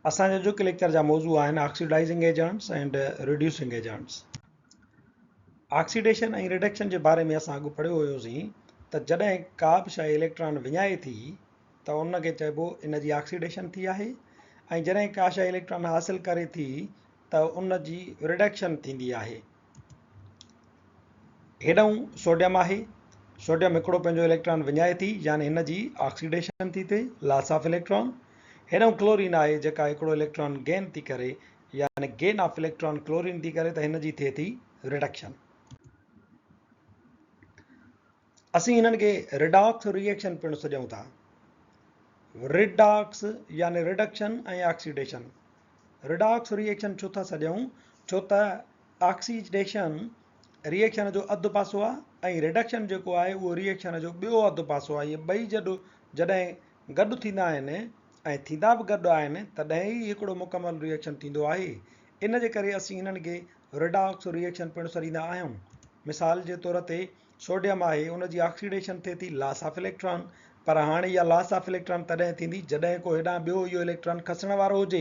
असांजे जो लेक्चर जा मौजू आहिनि oxidising agents and reducing agents. Oxidation ऐं रिडक्शन जे बारे में असां अॻु पढ़ियो हुयोसीं त जॾहिं का बि शइ इलेक्ट्रॉन विञाए थी त उनखे चइबो इन जी ऑक्सीडेशन थी आहे, ऐं जॾहिं का शइ इलेक्ट्रॉन हासिल करे थी त उन जी रिडक्शन थींदी आहे। हेॾऊं सोडियम आहे, सोडियम हिकिड़ो पंहिंजो इलेक्ट्रॉन विञाए थी यानी हिन जी ऑक्सीडेशन थी थिए, लॉस ऑफ इलेक्ट्रॉन। हेॾऊं क्लोरीन आहे जेका हिकिड़ो इलेक्ट्रॉन गेन थी करे यानी गेन ऑफ इलेक्ट्रॉन क्लोरीन थी करे, त हिन जी थिए थी रिडक्शन। असीं हिननि खे रिडॉक्स रिएक्शन पिणु सॾूं था। रिडॉक्स यानी रिडक्शन ऐं ऑक्सीडेशन। रिडॉक्स रिएक्शन छो था सॾूं, छो त ऑक्सीडेशन रिएक्शन जो अधु पासो आहे ऐं रिडक्शन जेको आहे उहो रिएक्शन जो ॿियो अधु पासो आहे। इहे ॿई जॾहिं गॾु थींदा आहिनि ऐं थींदा बि गॾु आहिनि तॾहिं ई हिकिड़ो मुकमल रिएक्शन थींदो आहे। इन जे करे असीं हिननि खे रिडॉक्स रिएक्शन पिणु सॾींदा आहियूं। मिसाल जे तौर ते सोडियम आहे, उन जी ऑक्सीडेशन थिए थी लॉस ऑफ इलेक्ट्रॉन, पर हाणे इहा लॉस ऑफ इलेक्ट्रॉन तॾहिं थींदी जॾहिं को हेॾां ॿियो इहो इलेक्ट्रॉन खसण वारो हुजे।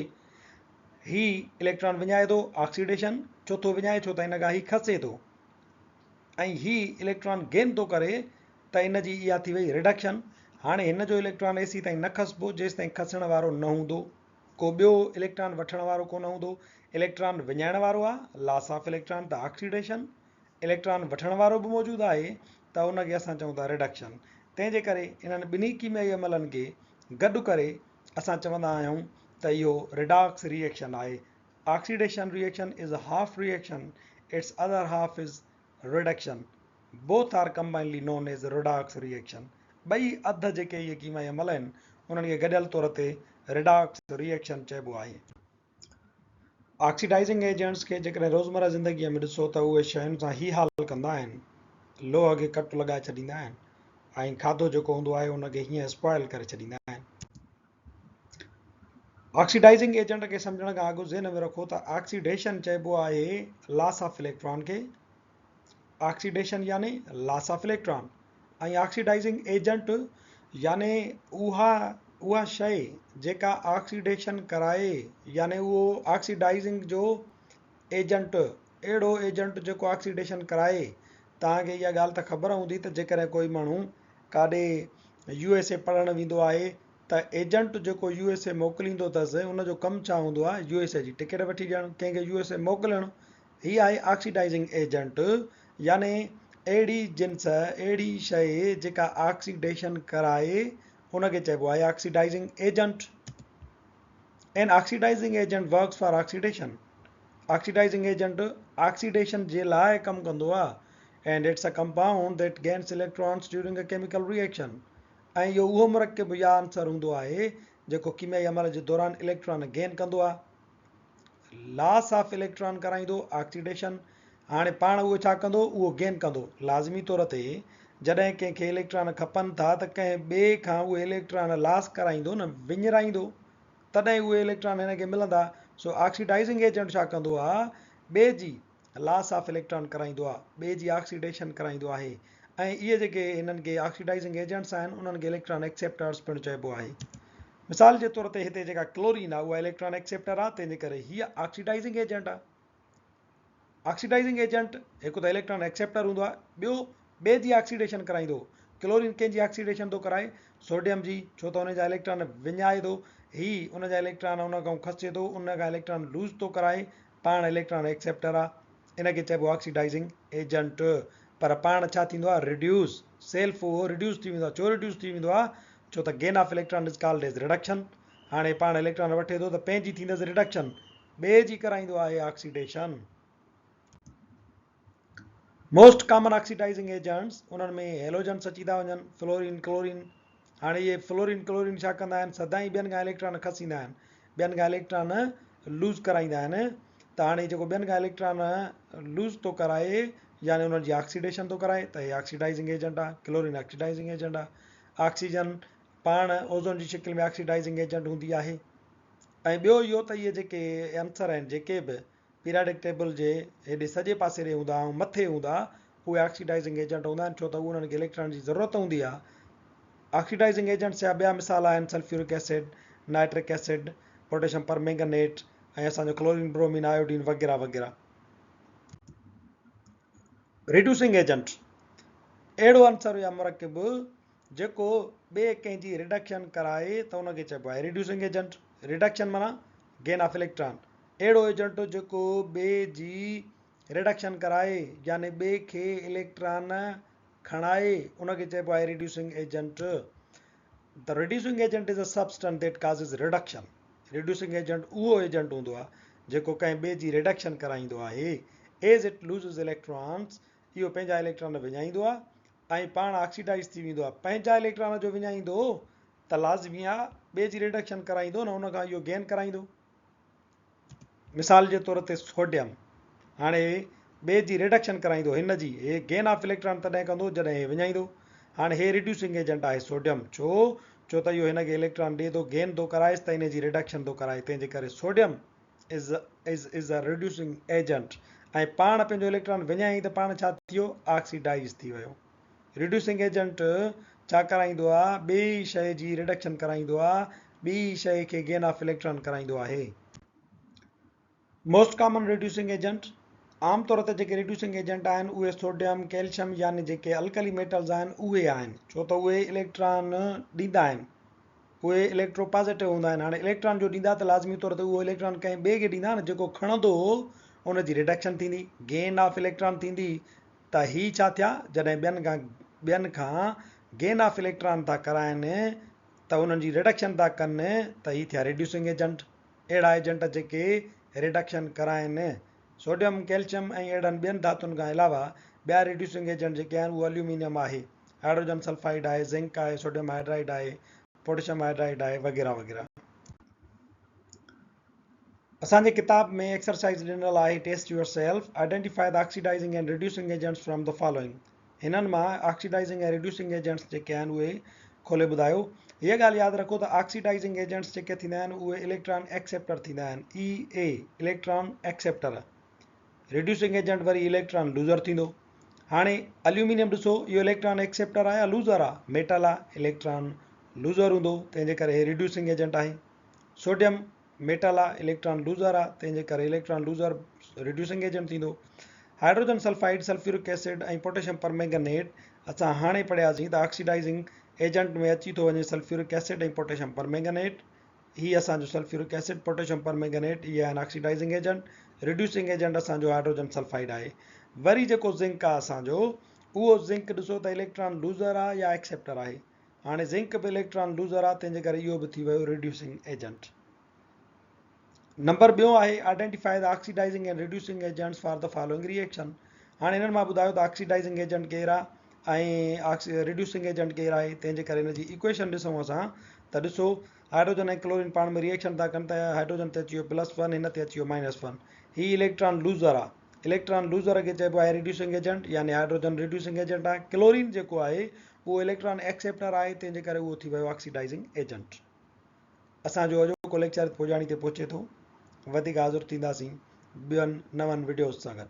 ही इलेक्ट्रॉन विञाए थो, ऑक्सीडेशन छो थो विञाए, छो त हिन खां ही खसे थो, ऐं ही इलेक्ट्रॉन गेन थो करे त इन जी इहा थी वई रिडक्शन। हाणे हिन जो इलेक्ट्रॉन एसी ताईं न खसबो जेसि ताईं खसण वारो न हूंदो, को ॿियो इलेक्ट्रॉन वठण वारो कोन हूंदो। इलेक्ट्रॉन विञाइण वारो आहे लॉस ऑफ इलेक्ट्रॉन त ऑक्सीडेशन, इलेक्ट्रॉन वठण वारो बि मौजूदु आहे त उनखे असां चऊं था रिडक्शन। तंहिंजे करे इन्हनि ॿिन्ही कीमियाई अमलनि खे गॾु करे असां चवंदा आहियूं त इहो रिडॉक्स रिएक्शन आहे। Oxidation reaction is a half reaction, it's other half is reduction. Both are combinedly known as redox reaction. ॿई अध जेके इहे कीमियाई अमल आहिनि उन्हनि खे गॾियल तौर ते रिडॉक्स रिएक्शन चइबो आहे। ऑक्सीडाइजिंग एजेंट्स खे जेकॾहिं रोज़मर्रा ज़िंदगीअ में ॾिसो त उहे शयुनि सां ई हाल कंदा आहिनि, लोह खे कट लॻाए छॾींदा आहिनि ऐं खाधो जेको हूंदो आहे उनखे हीअं स्पॉइल करे छॾींदा आहिनि। ऑक्सीडाइजिंग एजेंट खे सम्झण खां अॻु ज़हन में रखो त ऑक्सीडेशन चइबो आहे लॉस ऑफ इलेक्ट्रॉन खे, ऑक्सीडेशन यानी लॉस ऑफ इलेक्ट्रॉन, ऐं ऑक्सीडाइजिंग एजेंट यानी उहा शइ जेका ऑक्सीडेशन कराए, यानी उहो ऑक्सीडाइजिंग जो एजेंट, अहिड़ो एजेंट जेको ऑक्सीडेशन कराए। तव्हांखे इहा ॻाल्हि त ख़बर हूंदी त जेकॾहिं कोई माण्हू काॾे USA पढ़णु वेंदो आहे त एजेंट जेको USA मोकिलींदो अथसि उनजो कमु छा हूंदो आहे, USA जी टिकट वठी ॾियणु, कंहिंखे USA मोकिलणु। हीअ आहे ऑक्सीडाइजिंग एजेंट, यानी अहिड़ी जिन्स, अहिड़ी शइ जेका ऑक्सीडेशन कराए उनखे चइबो आहे oxidising agent. An oxidising agent works for oxidation. Oxidising agent oxidation जे लाइ कमु कंदो आहे and it's a compound that gains electrons during a chemical reaction. ऐं इहो उहो मुरकब या आंसर हूंदो आहे जेको कीमियाई अमल जे दौरान इलेक्ट्रॉन गेन कंदो आहे। लॉस ऑफ इलेक्ट्रॉन कराईंदो ऑक्सीडेशन। हाणे पाण उहो छा कंदो, उहो गेन कंदो। लाज़मी तौर ते जॾहिं कंहिंखे इलेक्ट्रॉन खपनि था त कंहिं ॿिए खां उहे इलेक्ट्रॉन लॉस कराईंदो न, विञराईंदो, तॾहिं उहे इलेक्ट्रॉन हिनखे मिलंदा। सो ऑक्सीडाइजिंग एजेंट छा कंदो आहे, ॿिए जी लॉस ऑफ इलेक्ट्रॉन कराईंदो आहे, ॿिए जी ऑक्सीडेशन कराईंदो आहे। ऐं इहे जेके हिननि खे ऑक्सीडाइजिंग एजेंट्स आहिनि उन्हनि खे इलेक्ट्रॉन एक्सेप्टर्स पिणु चइबो आहे। मिसाल जे तौर ते हिते जेका क्लोरीन आहे उहा इलेक्ट्रॉन एक्सेप्टर आहे, तंहिंजे करे हीअ ऑक्सीडाइजिंग एजेंट आहे। ऑक्सीडाइजिंग एजेंट हिकु त इलेक्ट्रॉन एक्सेप्टर हूंदो आहे, ॿियो ॿिए जी ऑक्सीडेशन कराईंदो। क्लोरीन कंहिंजी ऑक्सीडेशन थो कराए, सोडियम जी, छो त हुनजा इलेक्ट्रॉन विञाए थो, ही उनजा इलेक्ट्रॉन उन खां खसे थो, उन खां इलेक्ट्रॉन लूज़ थो कराए, पाण इलेक्ट्रॉन एक्सेप्टर आहे। इनखे चइबो आहे ऑक्सीडाइजिंग एजेंट। पर पाण छा थींदो आहे, रिड्यूस, सेल्फ उहो रिड्यूस थी वेंदो आहे। छो रिड्यूस थी वेंदो आहे, छो त gain of electron is called as reduction. हाणे पाण इलेक्ट्रॉन वठे थो त पंहिंजी थींदसि रिडक्शन, ॿिए जी कराईंदो आहे oxidation. Most common oxidising agents, उन्हनि में हेलोजन्स अची था वञनि, फ्लोरीन, क्लोरीन। हाणे इहे फ्लोरीन क्लोरीन छा कंदा आहिनि, सदाईं ॿियनि खां इलेक्ट्रॉन खसींदा आहिनि, ॿियनि खां इलेक्ट्रॉन लूज़ कराईंदा आहिनि। त हाणे जेको ॿियनि खां इलेक्ट्रॉन लूज़ थो कराए यानी उन्हनि जी ऑक्सीडेशन थो कराए, त इहे ऑक्सीडाइजिंग एजेंट आहे। क्लोरीन ऑक्सीडाइजिंग एजेंट आहे। ऑक्सीजन पाण ओज़ोन जी शिकिल में ऑक्सीडाइजिंग एजेंट हूंदी आहे। ऐं ॿियो इहो त इहे जेके आंसर आहिनि, जेके बि पीरियाडिक टेबल जे हेॾे सॼे पासे ॾे हूंदा ऐं मथे हूंदा, उहे ऑक्सीडाइजिंग एजेंट हूंदा आहिनि, छो त उन्हनि खे इलेक्ट्रॉन जी ज़रूरत हूंदी आहे। ऑक्सीडाइजिंग एजेंट्स जा ॿिया मिसाल आहिनि sulphuric acid, nitric acid, potassium permanganate ऐं असांजो क्लोरीन ब्रोमीन आयोडीन वग़ैरह वग़ैरह। रिड्यूसिंग एजेंट अहिड़ो अंसर या मुरकिब जेको ॿिए कंहिंजी रिडक्शन कराए त उनखे चइबो आहे रिड्यूसिंग एजेंट। रिडक्शन माना गेन ऑफ इलेक्ट्रॉन। अहिड़ो एजेंट जेको ॿिए जी रिडक्शन कराए यानी ॿिए खे इलेक्ट्रॉन खणाए उनखे चइबो आहे reducing agent. The reducing agent is a substance that causes reduction. Reducing agent उहो एजेंट हूंदो आहे जेको कंहिं ॿिए जी रिडक्शन कराईंदो आहे। एज इट लूज़िस इलेक्ट्रॉन्स, इहो पंहिंजा इलेक्ट्रॉन विञाईंदो आहे ऐं पाण ऑक्सीडाइज़ थी वेंदो आहे। पंहिंजा इलेक्ट्रॉन जो विञाईंदो त लाज़मी आहे ॿिए जी रिडक्शन कराईंदो न, उनखां इहो गेन कराईंदो। मिसाल जे तौर ते सोडियम हाणे ॿिए जी रिडक्शन कराईंदो, हिन जी हे गेन ऑफ इलेक्ट्रॉन तॾहिं कंदो जॾहिं हे विञाईंदो। हाणे हे रिड्यूसिंग एजेंट आहे सोडियम। छो त इहो हिनखे इलेक्ट्रॉन ॾिए थो, गेन थो कराएसि त हिन जी रिडक्शन थो कराए, तंहिंजे करे sodium is a reducing agent. ऐं पाण पंहिंजो इलेक्ट्रॉन विञाई त पाण छा थियो, ऑक्सीडाइज़ थी वियो। रिड्यूसिंग एजेंट छा कराईंदो आहे, ॿी शइ जी रिडक्शन कराईंदो आहे, ॿी शइ खे गेन ऑफ इलेक्ट्रॉन कराईंदो आहे। मोस्ट कॉमन रिड्यूसिंग एजेंट, आमतौर ते जेके रिड्यूसिंग एजेंट आहिनि उहे सोडियम कैल्शियम यानी जेके अल्कली मेटल्स आहिनि उहे आहिनि। छो त उहे इलेक्ट्रॉन ॾींदा आहिनि, उहे इलेक्ट्रोपॉजिटिव हूंदा आहिनि। हाणे इलेक्ट्रॉन जो ॾींदा त लाज़मी तौर ते उहो इलेक्ट्रॉन कंहिं ॿिए खे ॾींदा न, जेको खणंदो उनजी रिडक्शन थींदी, गेन ऑफ इलेक्ट्रॉन थींदी। त ही छा थिया, जॾहिं ॿियनि खां गेन ऑफ इलेक्ट्रॉन था कराइनि त उन्हनि जी रिडक्शन था कनि त ही थिया रिड्यूसिंग एजेंट। अहिड़ा एजेंट जेके रिडक्शन कराइनि। सोडियम कैल्शियम ऐं अहिड़नि ॿियनि धातुनि खां अलावा ॿिया रिड्यूसिंग एजेंट जेके आहिनि उहे एल्यूमिनियम आहे, हाइड्रोजन सल्फाइड आहे, ज़िंक आहे, सोडियम हाइड्राइड आहे, पोटेशियम हाइड्राइड आहे वग़ैरह वग़ैरह। असांजे किताब में एक्सरसाइज ॾिनल आहे, test yourself, identify the oxidising and reducing agents from the following. हिननि मां ऑक्सीडाइजिंग ऐं रिड्यूसिंग एजेंट्स जेके आहिनि उहे खोले ॿुधायो। हीअ ॻाल्हि यादि रखो त ऑक्सीडाइजिंग एजेंट्स जेके थींदा आहिनि उहे इलेक्ट्रॉन एक्सेप्टर थींदा आहिनि, EA electron acceptor. Reducing agent वरी इलेक्ट्रॉन लूज़र थींदो। हाणे एल्यूमिनियम ॾिसो, इहो इलेक्ट्रॉन एक्सेप्टर आहे या लूज़र आहे, मेटल आहे, इलेक्ट्रॉन लूज़र हूंदो, तंहिंजे करे रिड्यूसिंग एजेंट आहे। सोडियम मेटल आहे, इलेक्ट्रॉन लूज़र आहे, तंहिंजे करे इलेक्ट्रॉन लूज़र रिड्यूसिंग एजेंट थींदो। हाइड्रोजन सल्फाइड, सल्फ्यूरिक एसिड ऐं पोटेशियम परमैंगनेट असां हाणे पढ़ियासीं त ऑक्सीडाइजिंग एजेंट में अची थो वञे सल्फ्यूरिक एसिड ऐं पोटेशियम परमैंगनेट। ही असांजो सल्फ्यूरिक एसिड, पोटेशियम परमैंगनेट इहे आहिनि ऑक्सीडाइजिंग एजेंट। रिड्यूसिंग एजेंट असांजो हाइड्रोजन सल्फाइड आहे। वरी जेको ज़िंक आहे असांजो, उहो ज़िंक ॾिसो त इलेक्ट्रॉन लूज़र आहे या एक्सेप्टर आहे। हाणे ज़िंक बि इलेक्ट्रॉन लूज़र आहे, तंहिंजे करे इहो बि थी वियो रिड्यूसिंग एजेंट। नंबर ॿियो आहे identify the oxidising and reducing agents for the following reaction. हाणे हिननि मां ॿुधायो त ऑक्सीडाइजिंग एजेंट केरु आहे ऐं रिड्यूसिंग एजेंट केरु आहे, तंहिंजे करे हिन जी इक्वेशन ॾिसूं असां त ॾिसो हाइड्रोजन ऐं क्लोरीन पाण में रिएक्शन था कनि त हाइड्रोजन ते अची वियो +1, हिन ते अची वियो -1। ही इलेक्ट्रॉन लूज़र आहे, इलेक्ट्रॉन लूज़र खे चइबो आहे रिड्यूसिंग एजेंट यानी हाइड्रोजन रिड्यूसिंग एजेंट आहे। क्लोरीन जेको आहे उहो इलेक्ट्रॉन एक्सेप्टर आहे, तंहिंजे करे उहो थी वियो ऑक्सीडाइजिंग एजेंट। असांजो अॼोको लेक्चर पोजाणी ते पहुचे थो। वधीक हाज़ुर थींदासीं ॿियनि नवनि वीडियोज़ सां गॾु।